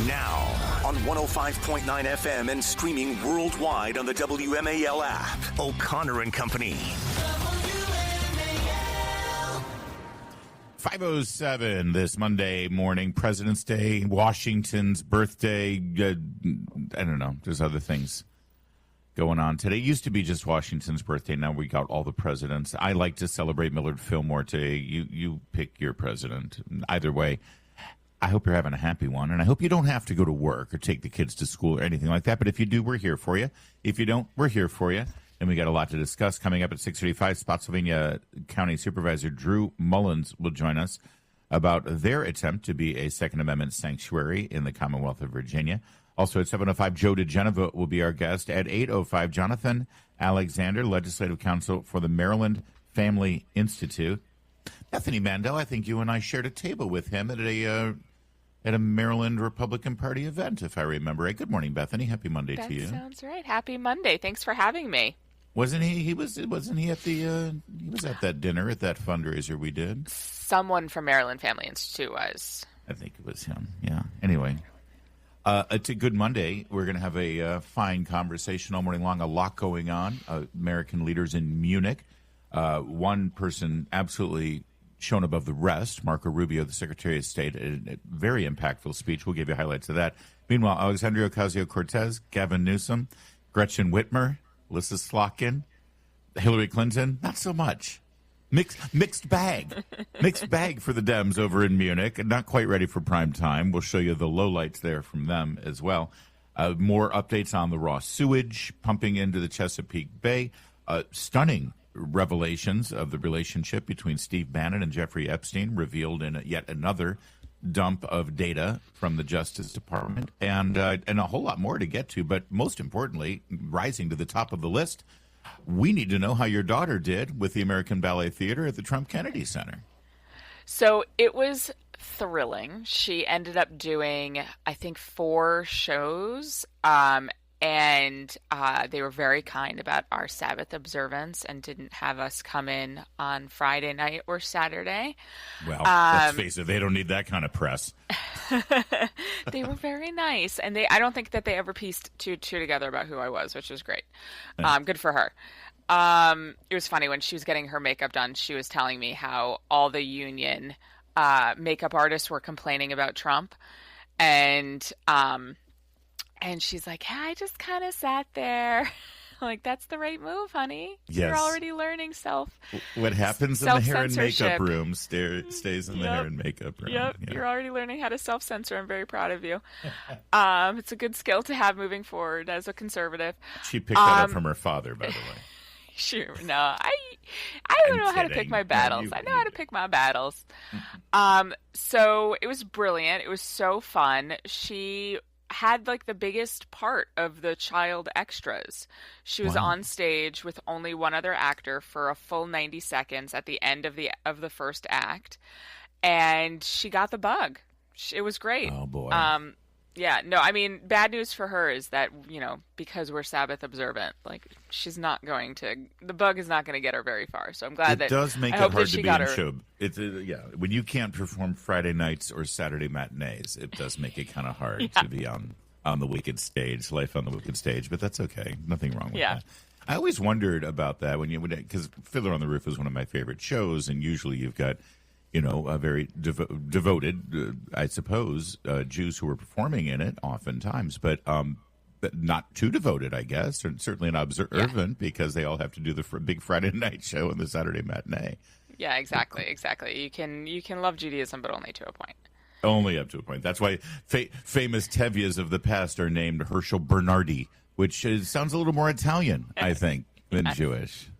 Now, on 105.9 FM and streaming worldwide on the WMAL app. O'Connor and Company. 5:07 this Monday morning, President's Day, Washington's birthday. I don't know. There's other things going on today. It used to be just Washington's birthday. Now we got all the presidents. I like to celebrate Millard Fillmore today. You pick your president. Either way, I hope you're having a happy one, and I hope you don't have to go to work or take the kids to school or anything like that. But if you do, we're here for you. If you don't, we're here for you. And we got a lot to discuss. Coming up at 6:35, Spotsylvania County Supervisor Drew Mullins will join us about their attempt to be a Second Amendment sanctuary in the Commonwealth of Virginia. Also at 7:05, Joe DeGenova will be our guest. At 8:05, Jonathan Alexander, Legislative Counsel for the Maryland Family Institute. Bethany Mandel, I think you and I shared a table with him at a Maryland Republican Party event, if I remember right. Good morning, Bethany. Happy Monday to you. That sounds right. Happy Monday. Thanks for having me. Wasn't he? Wasn't he at the? He was at that dinner, at that fundraiser we did. Someone from Maryland Family Institute was. I think it was him. Yeah. Anyway, it's a good Monday. We're going to have a fine conversation all morning long. A lot going on. American leaders in Munich. One person absolutely shown above the rest. Marco Rubio, the Secretary of State, a very impactful speech. We'll give you highlights of that. Meanwhile, Alexandria Ocasio-Cortez, Gavin Newsom, Gretchen Whitmer, Alyssa Slotkin, Hillary Clinton, not so much. Mixed bag. Mixed bag for the Dems over in Munich. Not quite ready for prime time. We'll show you the lowlights there from them as well. More updates on the raw sewage pumping into the Chesapeake Bay. Stunning revelations of the relationship between Steve Bannon and Jeffrey Epstein revealed in yet another dump of data from the Justice Department, and a whole lot more to get to. But most importantly, rising to the top of the list, we need to know how your daughter did with the American Ballet Theater at the Trump Kennedy Center. So it was thrilling. She ended up doing, I think, 4 shows. And they were very kind about our Sabbath observance and didn't have us come in on Friday night or Saturday. Well, let's face it, they don't need that kind of press. They were very nice. And I don't think that they ever pieced two together about who I was, which was great. Good for her. It was funny when she was getting her makeup done. She was telling me how all the union makeup artists were complaining about Trump. And she's like, yeah, I just kind of sat there. Like, that's the right move, honey. Yes. You're already learning What happens in the hair and makeup room stays in the hair and makeup room. Yep. Yeah. You're already learning how to self-censor. I'm very proud of you. It's a good skill to have moving forward as a conservative. She picked that up from her father, by the way. Sure. No, I don't know how to pick my battles. I know how to pick my battles. So it was brilliant. It was so fun. She had like the biggest part of the child extras. She was on stage with only one other actor for a full 90 seconds at the end of the first act, and she got the bug. It was great. Oh boy. Yeah, no, I mean, bad news for her is that, because we're Sabbath observant, like, the bug is not going to get her very far. So I'm glad it does make it hard to be in show. When you can't perform Friday nights or Saturday matinees, it does make it kind of hard to be on the wicked stage, life on the wicked stage, but that's okay. Nothing wrong with that. I always wondered about that because Fiddler on the Roof is one of my favorite shows, and usually you've got a very devoted, I suppose, Jews who were performing in it oftentimes, but not too devoted, I guess, or certainly not observant because they all have to do the big Friday night show and the Saturday matinee. Yeah, exactly. You can love Judaism, but only to a point. Only up to a point. That's why famous Tevias of the past are named Herschel Bernardi, which sounds a little more Italian, I think, than Jewish.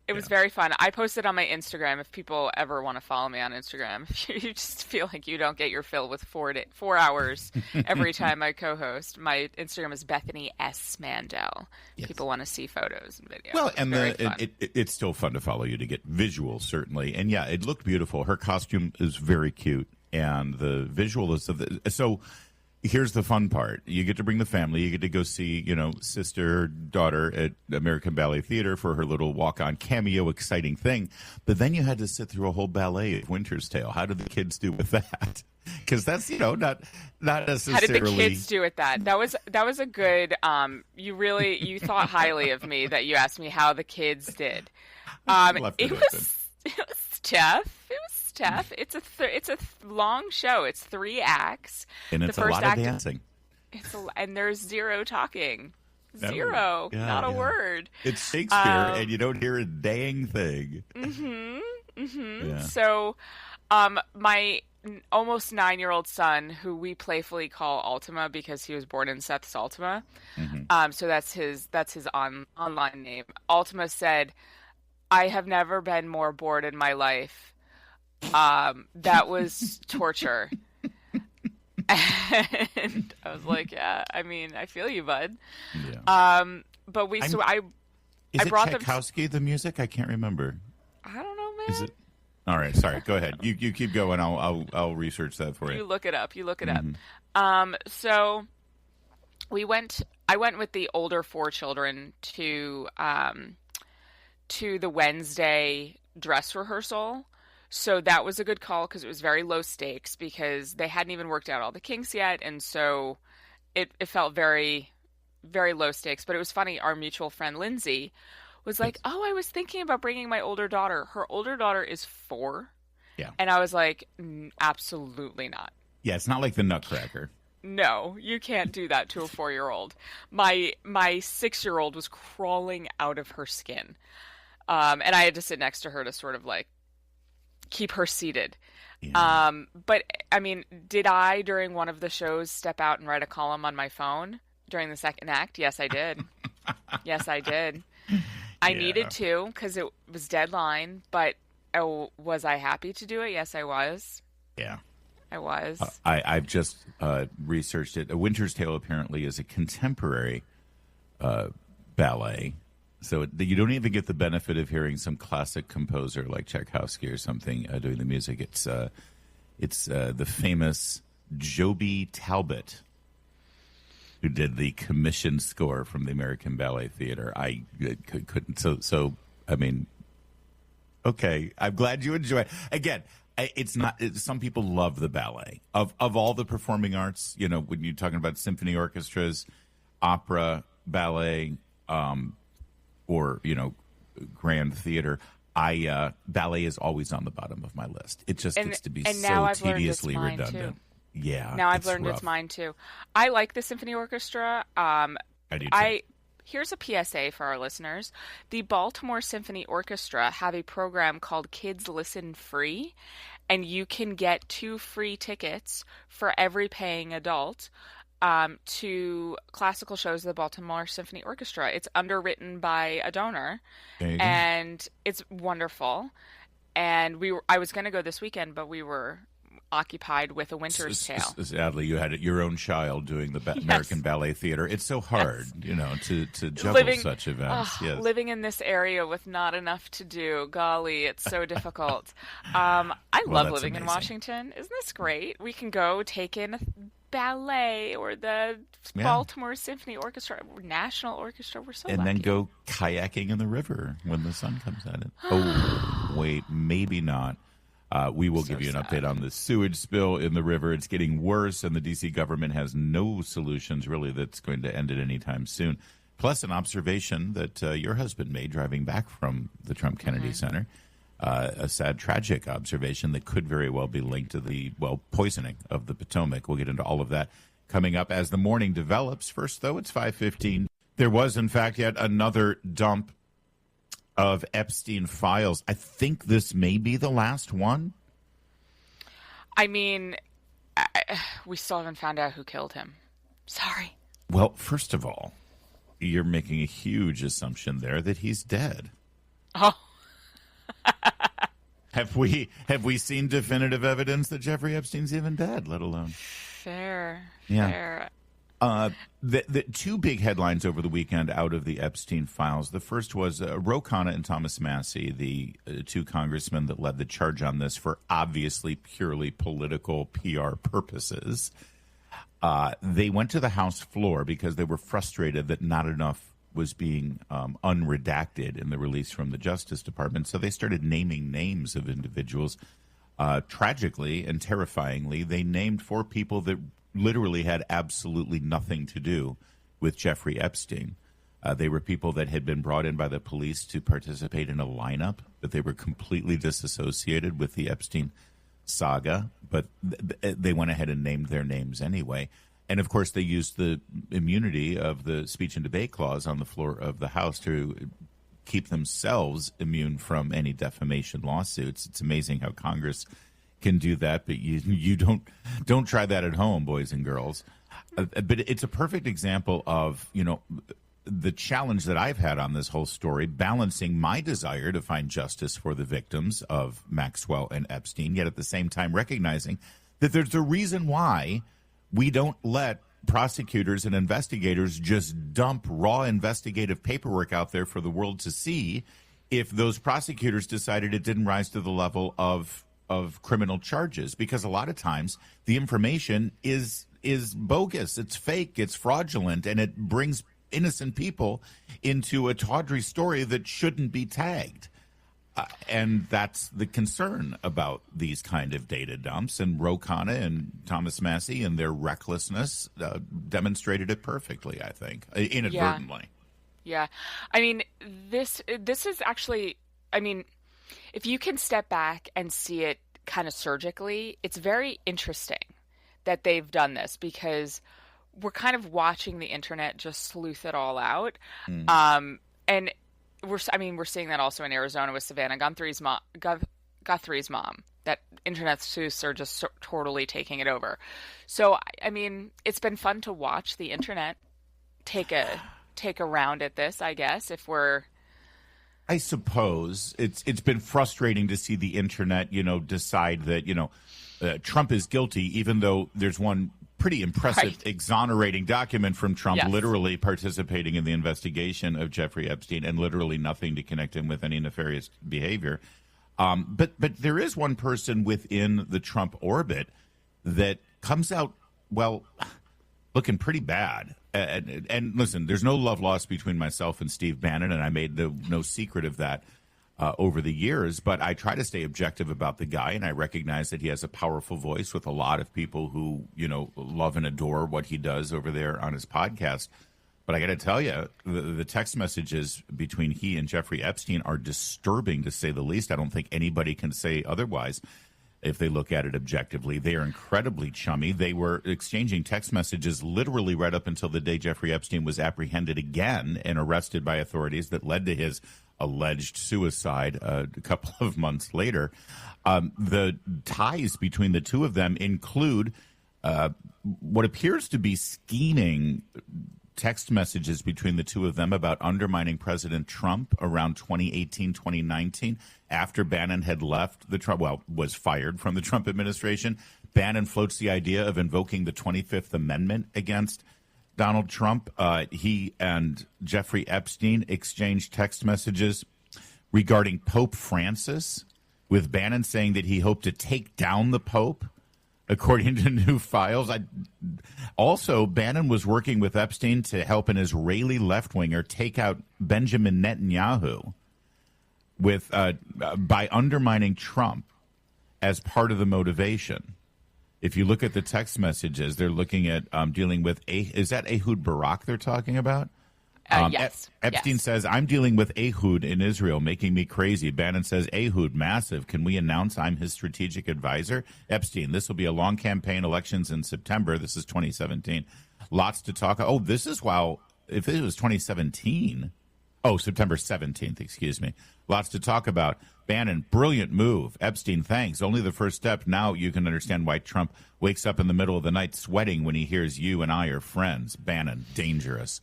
It was very fun. I posted on my Instagram. If people ever want to follow me on Instagram, if you just feel like you don't get your fill with 4 hours every time I co-host, my Instagram is Bethany S. Mandel. Yes. People want to see photos and videos. Well, and it's still fun to follow you to get visuals, certainly. And yeah, it looked beautiful. Her costume is very cute, and the visual is so. here's the fun part. You get to bring the family. You get to go see, sister, daughter at American Ballet Theater for her little walk-on cameo, exciting thing. But then you had to sit through a whole ballet of Winter's Tale. How did the kids do with that? Because that's, not necessarily. How did the kids do with that? That was a good. You thought highly of me that you asked me how the kids did. It was tough. It was tough. It's a long show. It's 3 acts. And it's a lot of dancing. And there's zero talking. Zero. Not a word. It's Shakespeare, and you don't hear a dang thing. Yeah. So, my almost 9-year-old son, who we playfully call Ultima because he was born in Seth's Ultima, so that's his online name. Ultima said, "I have never been more bored in my life." That was torture. And I was like, yeah, I mean, I feel you, bud. Yeah. But I brought them. Is it Tchaikovsky, the music? I can't remember. I don't know, man. Is it? All right, sorry. Go ahead. You keep going. I'll research that for you. You look it up. So I went with the older 4 children to the Wednesday dress rehearsal. So that was a good call because it was very low stakes because they hadn't even worked out all the kinks yet. And so it felt very, very low stakes. But it was funny. Our mutual friend, Lindsay, was like, "Oh, I was thinking about bringing my older daughter." Her older daughter is 4. Yeah. And I was like, absolutely not. Yeah, it's not like the Nutcracker. No, you can't do that to a 4-year-old. My 6-year-old was crawling out of her skin. And I had to sit next to her to sort of like keep her seated. Yeah. But I mean, did I during one of the shows step out and write a column on my phone during the second act? Yes, I did. Yes, I did. I needed to because it was deadline, but was I happy to do it? Yes, I was. Yeah. I was. I've just researched it. A Winter's Tale apparently is a contemporary ballet. So you don't even get the benefit of hearing some classic composer like Tchaikovsky or something doing the music. It's the famous Joby Talbot who did the commissioned score from the American Ballet Theater. I couldn't. So I mean, okay. I'm glad you enjoy it. Again, it's not. Some people love the ballet of all the performing arts. When you're talking about symphony orchestras, opera, ballet. Or grand theater, ballet is always on the bottom of my list. It just gets to be so tediously redundant. Yeah, now I've learned it's mine too. I like the symphony orchestra. I do too. Here's a PSA for our listeners: the Baltimore Symphony Orchestra have a program called Kids Listen Free, and you can get 2 free tickets for every paying adult. To classical shows of the Baltimore Symphony Orchestra. It's underwritten by a donor, and it's wonderful. And I was going to go this weekend, but we were occupied with A Winter's Tale. Sadly, you had your own child doing the American Ballet Theater. It's so hard, to juggle such events. Yes. Living in this area with not enough to do, golly, it's so difficult. I love living in Washington. Isn't this great? We can go take in ballet or the Baltimore Symphony Orchestra, National Orchestra. We're so lucky. Then go kayaking in the river when the sun comes at it. Oh, wait, maybe not. We will give you an update on the sewage spill in the river. It's getting worse, and the D.C. government has no solutions really that's going to end it anytime soon. Plus, an observation that your husband made driving back from the Trump Kennedy Center. A sad, tragic observation that could very well be linked to the, poisoning of the Potomac. We'll get into all of that coming up as the morning develops. First, though, it's 5:15. There was, in fact, yet another dump of Epstein files. I think this may be the last one. I mean, we still haven't found out who killed him. Sorry. Well, first of all, you're making a huge assumption there that he's dead. Oh. Have we seen definitive evidence that Jeffrey Epstein's even dead, let alone? Fair. The 2 big headlines over the weekend out of the Epstein files. The first was Ro Khanna and Thomas Massie, the 2 congressmen that led the charge on this for obviously purely political PR purposes. They went to the House floor because they were frustrated that not enough was being unredacted in the release from the Justice Department. So they started naming names of individuals. Tragically and terrifyingly, they named 4 people that literally had absolutely nothing to do with Jeffrey Epstein. They were people that had been brought in by the police to participate in a lineup, but they were completely disassociated with the Epstein saga, but they went ahead and named their names anyway. And, of course, they used the immunity of the speech and debate clause on the floor of the House to keep themselves immune from any defamation lawsuits. It's amazing how Congress can do that, but you don't try that at home, boys and girls. But it's a perfect example of, the challenge that I've had on this whole story, balancing my desire to find justice for the victims of Maxwell and Epstein, yet at the same time recognizing that there's a reason why we don't let prosecutors and investigators just dump raw investigative paperwork out there for the world to see if those prosecutors decided it didn't rise to the level of criminal charges. Because a lot of times the information is bogus, it's fake, it's fraudulent, and it brings innocent people into a tawdry story that shouldn't be tagged. And that's the concern about these kind of data dumps. And Ro Khanna and Thomas Massie and their recklessness demonstrated it perfectly, I think, inadvertently. Yeah. I mean, this is actually, if you can step back and see it kind of surgically, it's very interesting that they've done this, because we're kind of watching the internet just sleuth it all out. And we're seeing that also in Arizona with Savannah Guthrie's mom. That internet sleuths are just totally taking it over. So, it's been fun to watch the internet take a round at this, I guess, I suppose it's been frustrating to see the internet, decide that, Trump is guilty, even though there's one pretty impressive exonerating document from Trump, literally participating in the investigation of Jeffrey Epstein and literally nothing to connect him with any nefarious behavior. But there is one person within the Trump orbit that comes out, looking pretty bad. And listen, there's no love lost between myself and Steve Bannon, and I made no secret of that over the years, but I try to stay objective about the guy, and I recognize that he has a powerful voice with a lot of people who, love and adore what he does over there on his podcast. But I got to tell you, the text messages between he and Jeffrey Epstein are disturbing, to say the least. I don't think anybody can say otherwise if they look at it objectively. They are incredibly chummy. They were exchanging text messages literally right up until the day Jeffrey Epstein was apprehended again and arrested by authorities that led to his alleged suicide a couple of months later. The ties between the two of them include what appears to be scheming text messages between the two of them about undermining President Trump around 2018, 2019, after Bannon had left was fired from the Trump administration. Bannon floats the idea of invoking the 25th Amendment against Donald Trump. He and Jeffrey Epstein exchanged text messages regarding Pope Francis, with Bannon saying that he hoped to take down the Pope, according to new files. Also, Bannon was working with Epstein to help an Israeli left-winger take out Benjamin Netanyahu by undermining Trump as part of the motivation. If you look at the text messages, they're looking at dealing with is that Ehud Barak they're talking about? Yes. Epstein says, I'm dealing with Ehud in Israel, making me crazy. Bannon says, Ehud, massive. Can we announce I'm his strategic advisor? Epstein, this will be a long campaign, elections in September. This is 2017. Lots to talk. Oh, this is if it was 2017. Oh, September 17th, excuse me. Lots to talk about. Bannon, brilliant move. Epstein, thanks. Only the first step. Now you can understand why Trump wakes up in the middle of the night sweating when he hears you and I are friends. Bannon, dangerous.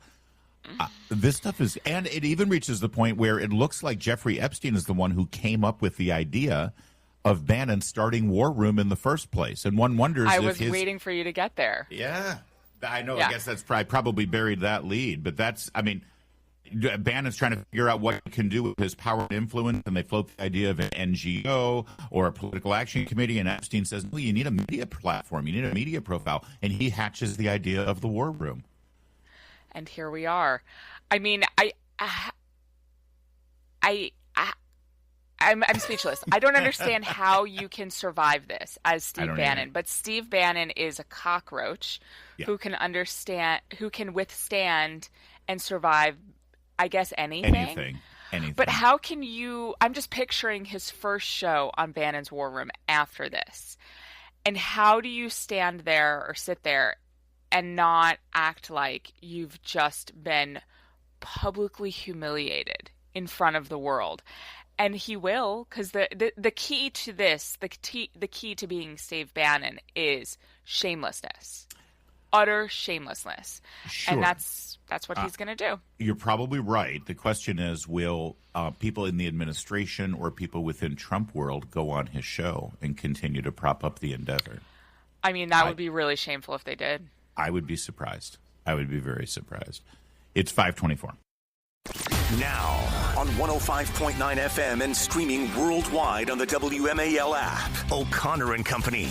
This stuff is, and it even reaches the point where it looks like Jeffrey Epstein is the one who came up with the idea of Bannon starting War Room in the first place. And one wonders I was waiting for you to get there. Yeah, I know. Yeah. I guess that's probably buried that lead. But that's, Bannon's trying to figure out what he can do with his power and influence, and they float the idea of an NGO or a political action committee, and Epstein says, no, you need a media platform, you need a media profile, and he hatches the idea of the war room. And here we are. I mean, I'm speechless. I don't understand how you can survive this as Steve Bannon, but Steve Bannon is a cockroach who can withstand and survive, I guess, anything. But how can you? I'm just picturing his first show on Bannon's War Room after this, and how do you stand there or sit there and not act like you've just been publicly humiliated in front of the world? And he will, because the key to this, the key to being Steve Bannon is shamelessness, utter shamelessness, and that's what he's going to do. You're probably right. The question is, will people in the administration or people within Trump world go on his show and continue to prop up the endeavor? I mean, that would be really shameful if they did. I would be surprised. I would be very surprised. It's 5:24. Now, on 105.9 FM and streaming worldwide on the WMAL app, O'Connor and Company.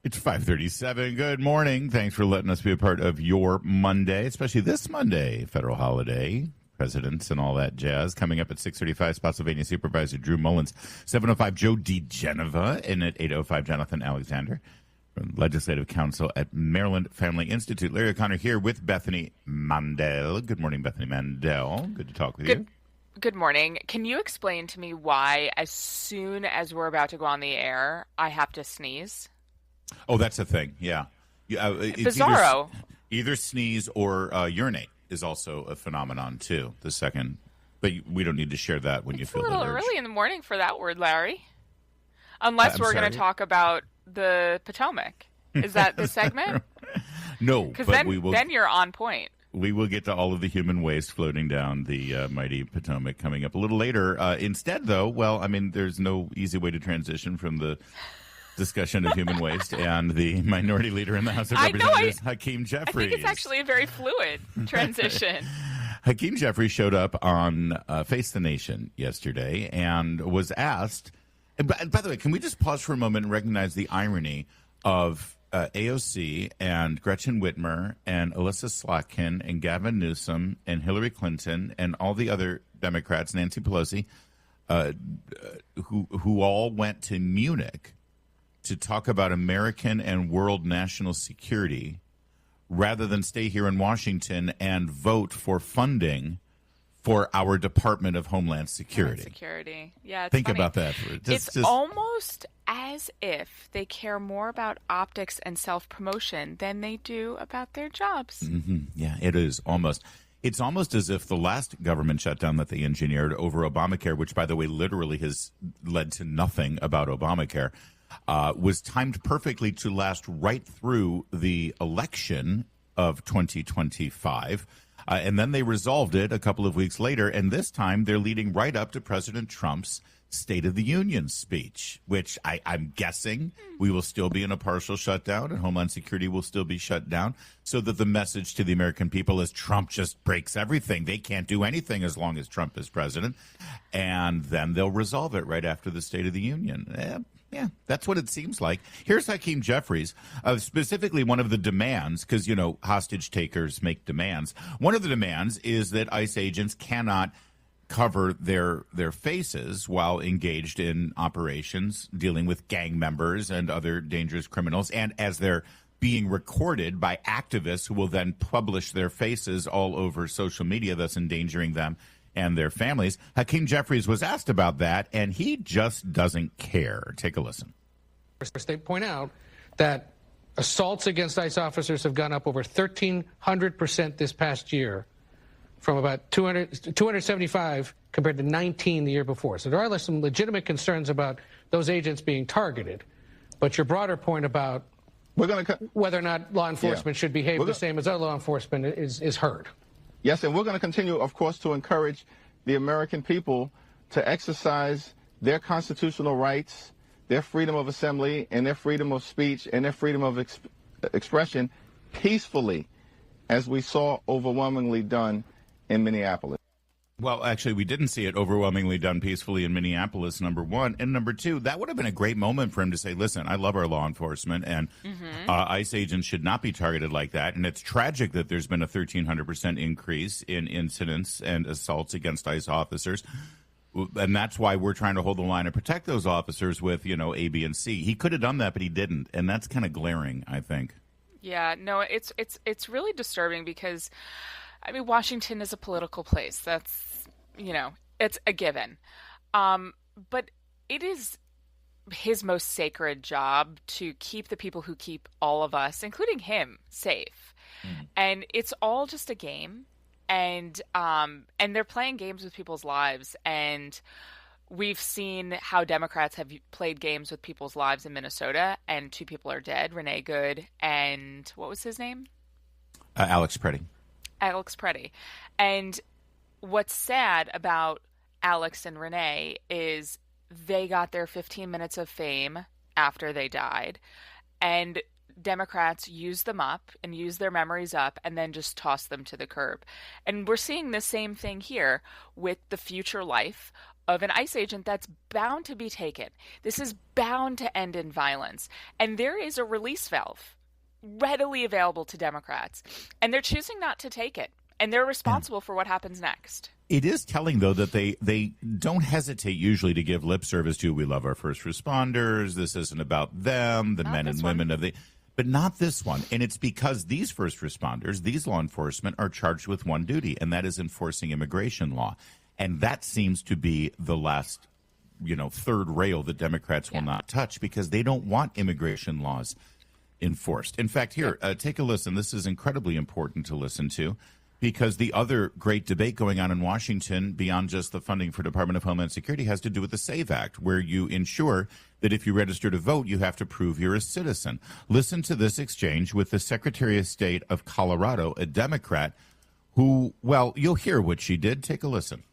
It's 5:37. Good morning. Thanks for letting us be a part of your Monday, especially this Monday, federal holiday, presidents and all that jazz. Coming up at 6:35, Spotsylvania Supervisor Drew Mullins, 7:05, Joe DeGeneva, and at 8:05, Jonathan Alexander from Legislative Council at Maryland Family Institute. Larry O'Connor here with Bethany Mandel. Good morning, Bethany Mandel. Good to talk with you. Good morning. Can you explain to me why, as soon as we're about to go on the air, I have to sneeze? Oh, that's a thing. Yeah. It's bizarro. Either sneeze or urinate is also a phenomenon, too, the second. But we don't need to share that when you feel the urge. It's a little early in the morning for that word, Larry. Unless we're going to talk about the Potomac. Is that the segment? No, because then then you're on point. We will get to all of the human waste floating down the mighty Potomac coming up a little later. Instead, though, well, I mean, there's no easy way to transition from the discussion of human waste and the minority leader in the House of Representatives, Hakeem Jeffries. I think it's actually a very fluid transition. Hakeem Jeffries showed up on Face the Nation yesterday and was asked. And by the way, can we just pause for a moment and recognize the irony of AOC and Gretchen Whitmer and Alyssa Slotkin and Gavin Newsom and Hillary Clinton and all the other Democrats, Nancy Pelosi, who all went to Munich to talk about American and world national security rather than stay here in Washington and vote for funding for our Department of Homeland Security. Yeah, think funny. about that. It's almost as if they care more about optics and self-promotion than they do about their jobs. Mm-hmm. Yeah, it is almost. It's almost as if the last government shutdown that they engineered over Obamacare, which, by the way, literally has led to nothing about Obamacare, was timed perfectly to last right through the election of 2025. And then they resolved it a couple of weeks later, and this time they're leading right up to President Trump's State of the Union speech, which I'm guessing we will still be in a partial shutdown and Homeland Security will still be shut down, so that the message to the American people is Trump just breaks everything. They can't do anything as long as Trump is president. And then they'll resolve it right after the State of the Union. Yeah, that's what it seems like. Here's Hakeem Jeffries, specifically one of the demands, because, you know, hostage takers make demands. One of the demands is that ICE agents cannot cover their faces while engaged in operations dealing with gang members and other dangerous criminals, and as they're being recorded by activists who will then publish their faces all over social media, thus endangering them and their families. Hakeem Jeffries was asked about that, and he just doesn't care. Take a listen. They point out that assaults against ICE officers have gone up over 1,300% this past year, from about 275 compared to 19 the year before. So there are some legitimate concerns about those agents being targeted. But your broader point about whether or not law enforcement should behave the same as other law enforcement is heard. Yes, and we're going to continue, of course, to encourage the American people to exercise their constitutional rights, their freedom of assembly, and their freedom of speech, and their freedom of expression peacefully, as we saw overwhelmingly done in Minneapolis. Well, actually, we didn't see it overwhelmingly done peacefully in Minneapolis, number one. And number two, that would have been a great moment for him to say, listen, I love our law enforcement, and ICE agents should not be targeted like that. And it's tragic that there's been a 1,300% increase in incidents and assaults against ICE officers. And that's why we're trying to hold the line and protect those officers with, A, B, and C. He could have done that, but he didn't. And that's kind of glaring, I think. Yeah, no, it's really disturbing because, Washington is a political place. That's, it's a given. But it is his most sacred job to keep the people who keep all of us, including him, safe. And it's all just a game. And they're playing games with people's lives. And we've seen how Democrats have played games with people's lives in Minnesota, and 2 people are dead, Renee Good and what was his name? Alex Preddy. And what's sad about Alex and Renee is they got their 15 minutes of fame after they died, and Democrats use them up and use their memories up and then just toss them to the curb. And we're seeing the same thing here with the future life of an ICE agent that's bound to be taken. This is bound to end in violence. And there is a release valve readily available to Democrats, and they're choosing not to take it. And they're responsible for what happens next. It is telling, though, that they don't hesitate usually to give lip service to, we love our first responders, this isn't about them, the men and women of the... But not this one. And it's because these first responders, these law enforcement, are charged with one duty, and that is enforcing immigration law. And that seems to be the last, third rail that Democrats will not touch, because they don't want immigration laws enforced. In fact, here, take a listen. This is incredibly important to listen to, because the other great debate going on in Washington, beyond just the funding for Department of Homeland Security, has to do with the SAVE Act, where you ensure that if you register to vote, you have to prove you're a citizen. Listen to this exchange with the Secretary of State of Colorado, a Democrat, who, well, you'll hear what she did. Take a listen.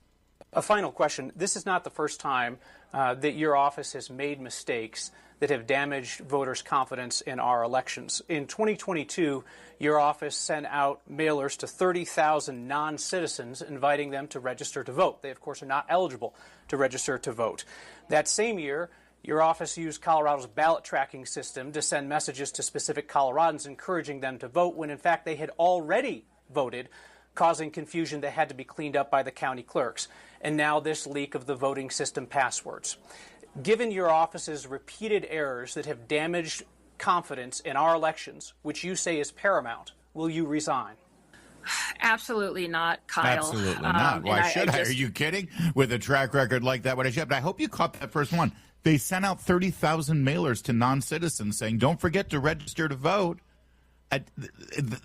A final question. This is not the first time that your office has made mistakes that have damaged voters' confidence in our elections. In 2022, your office sent out mailers to 30,000 non-citizens inviting them to register to vote. They, of course, are not eligible to register to vote. That same year, your office used Colorado's ballot tracking system to send messages to specific Coloradans encouraging them to vote when, in fact, they had already voted, causing confusion that had to be cleaned up by the county clerks. And now this leak of the voting system passwords. Given your office's repeated errors that have damaged confidence in our elections, which you say is paramount, will you resign? Absolutely not, Kyle. Absolutely not. Why should I? Are you kidding? With a track record like that, what I should? But I hope you caught that first one. They sent out 30,000 mailers to non-citizens saying, don't forget to register to vote.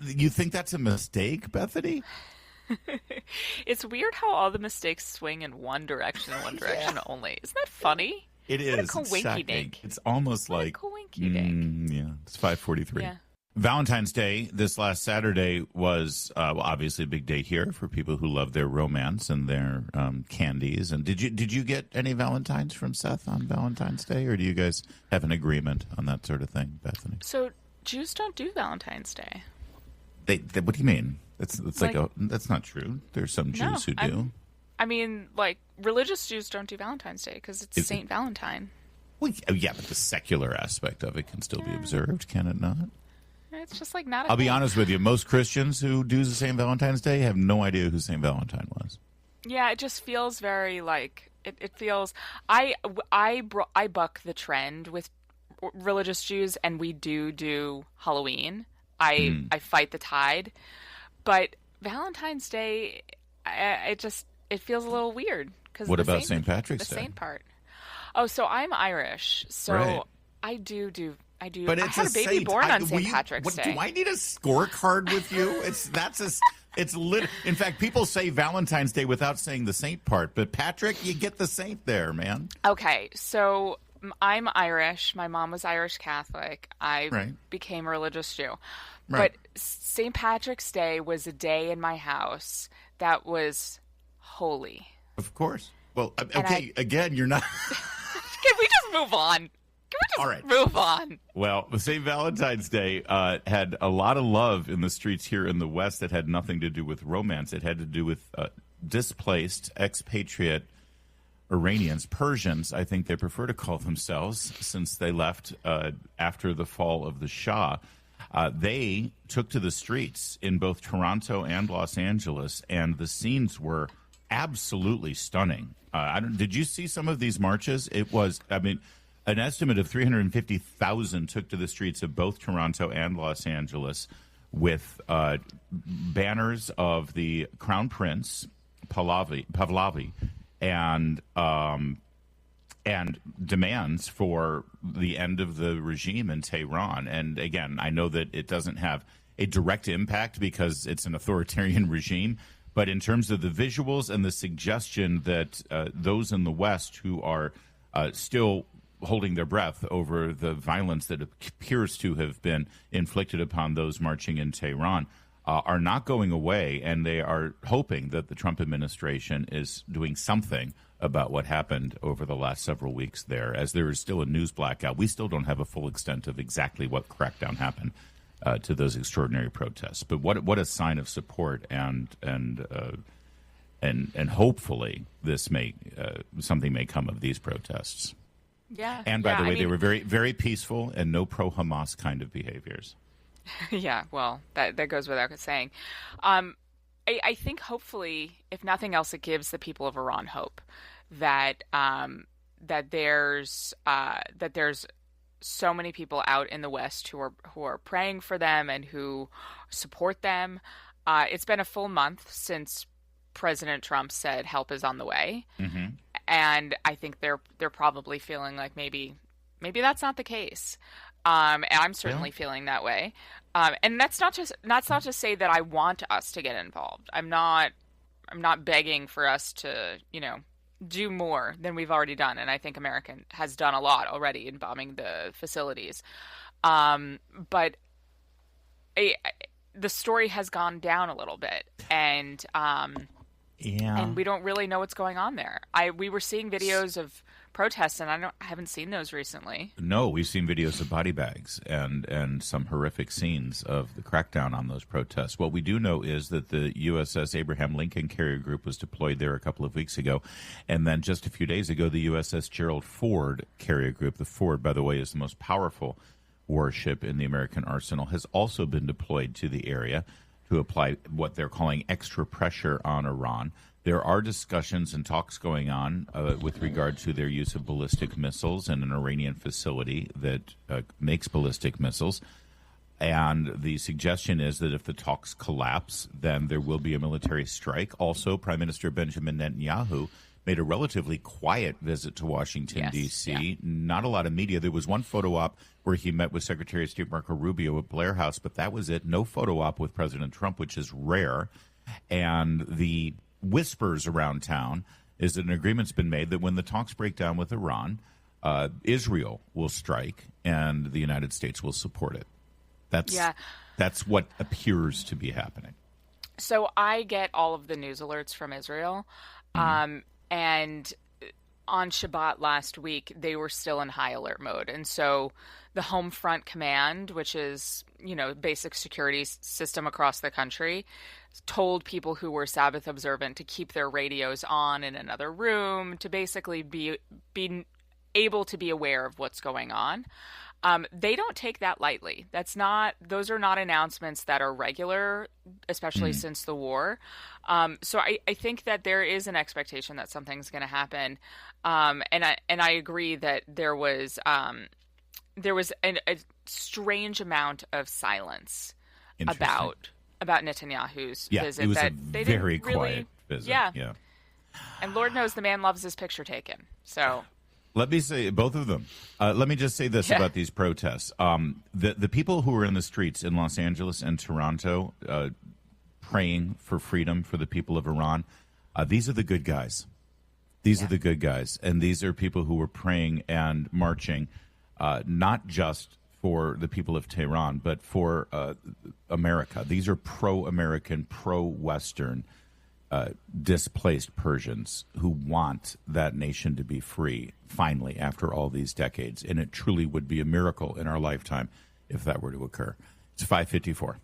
You think that's a mistake, Bethany? It's weird how all the mistakes swing in one direction and one direction only. Isn't that funny? It is. It's coinky-dink. It's almost like coinky-dink. Yeah, it's 5:43. Yeah. Valentine's Day this last Saturday was obviously a big day here for people who love their romance and their candies. And did you get any Valentines from Seth on Valentine's Day, or do you guys have an agreement on that sort of thing, Bethany? So Jews don't do Valentine's Day. They what do you mean? It's that's not true. There's some Jews who do. Religious Jews don't do Valentine's Day because it's Saint Valentine. Well, yeah, but the secular aspect of it can still be observed, can it not? It's just like not. I'll be honest with you. Most Christians who do the Saint Valentine's Day have no idea who Saint Valentine was. Yeah, it just feels very like it feels. I buck the trend with religious Jews, and we do Halloween. I fight the tide, but Valentine's Day, it feels a little weird. What about St. Patrick's Day? The saint part. Oh, so I'm Irish, so right. I do. But I had a baby born on St. Patrick's Day. Do I need a scorecard with you? In fact, people say Valentine's Day without saying the saint part. But Patrick, you get the saint there, man. Okay, so I'm Irish. My mom was Irish Catholic. I became a religious Jew. Right. But St. Patrick's Day was a day in my house that was holy. Of course. Well, okay, again, you're not... Can we just move on? Can we All right. Move on. Well, St. Valentine's Day had a lot of love in the streets here in the West that had nothing to do with romance. It had to do with displaced expatriate Iranians, Persians, I think they prefer to call themselves, since they left after the fall of the Shah. They took to the streets in both Toronto and Los Angeles, and the scenes were absolutely stunning. Did you see some of these marches? It was, an estimate of 350,000 took to the streets of both Toronto and Los Angeles with banners of the Crown Prince, Pahlavi, and demands for the end of the regime in Tehran. And again, I know that it doesn't have a direct impact because it's an authoritarian regime, but in terms of the visuals and the suggestion that those in the West who are still holding their breath over the violence that appears to have been inflicted upon those marching in Tehran are not going away, and they are hoping that the Trump administration is doing something about what happened over the last several weeks there, as there is still a news blackout. We still don't have a full extent of exactly what crackdown happened to those extraordinary protests. But what a sign of support, and hopefully this may something may come of these protests. Yeah. And by the way, they were very, very peaceful and no pro-Hamas kind of behaviors. Yeah, well, that goes without saying. I think hopefully, if nothing else, it gives the people of Iran hope that there's so many people out in the West who are praying for them and who support them. It's been a full month since President Trump said help is on the way, and I think they're probably feeling like maybe that's not the case. And I'm certainly feeling that way. And that's not to say that I want us to get involved. I'm not begging for us to, do more than we've already done. And I think America has done a lot already in bombing the facilities. But the story has gone down a little bit, and we don't really know what's going on there. We were seeing videos of protests, and I haven't seen those recently. No, we've seen videos of body bags and some horrific scenes of the crackdown on those protests. What we do know is that the USS Abraham Lincoln carrier group was deployed there a couple of weeks ago, and then just a few days ago, the USS Gerald Ford carrier group, the Ford, by the way, is the most powerful warship in the American arsenal, has also been deployed to the area to apply what they're calling extra pressure on Iran. There are discussions and talks going on with regard to their use of ballistic missiles in an Iranian facility that makes ballistic missiles. And the suggestion is that if the talks collapse, then there will be a military strike. Also, Prime Minister Benjamin Netanyahu made a relatively quiet visit to Washington, D.C. Yeah. Not a lot of media. There was one photo op where he met with Secretary of State Marco Rubio at Blair House, but that was it. No photo op with President Trump, which is rare. And the whispers around town is that an agreement's been made that when the talks break down with Iran, Israel will strike and the United States will support it. That's what appears to be happening. So I get all of the news alerts from Israel. And on Shabbat last week, they were still in high alert mode. And so the Home Front Command, which is, basic security system across the country, told people who were Sabbath observant to keep their radios on in another room, to basically be able to be aware of what's going on. They don't take that lightly. Those are not announcements that are regular, especially since the war. So I think that there is an expectation that something's going to happen. And I agree that there was a strange amount of silence about Netanyahu's visit. It was a very quiet visit. Yeah. And Lord knows the man loves his picture taken. So let me say, both of them. Let me just say this about these protests. The people who were in the streets in Los Angeles and Toronto praying for freedom for the people of Iran, these are the good guys. These are the good guys. And these are people who were praying and marching, not just for the people of Tehran, but for America. These are pro-American, pro-Western displaced Persians who want that nation to be free, finally, after all these decades. And it truly would be a miracle in our lifetime if that were to occur. It's 5:54.